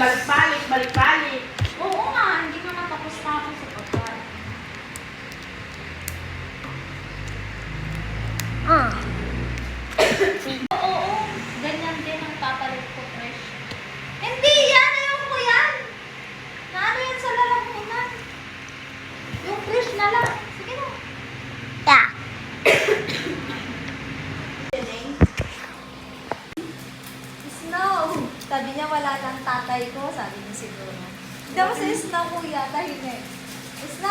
balik-balik, balik-balik. Oo nga, hindi naman tapos-tapos sa pagkain. Oo, ganyan din ang papalit ko, fresh. Hindi yan! Ayoko yan! Naano yan sa lalamunan? Yung fresh na lang. Sige na. Yeah. Snow! Sabi niya wala ng tatay ko, sabi niya siguro. Hindi mo si Snow kuya, tahimik. Snow!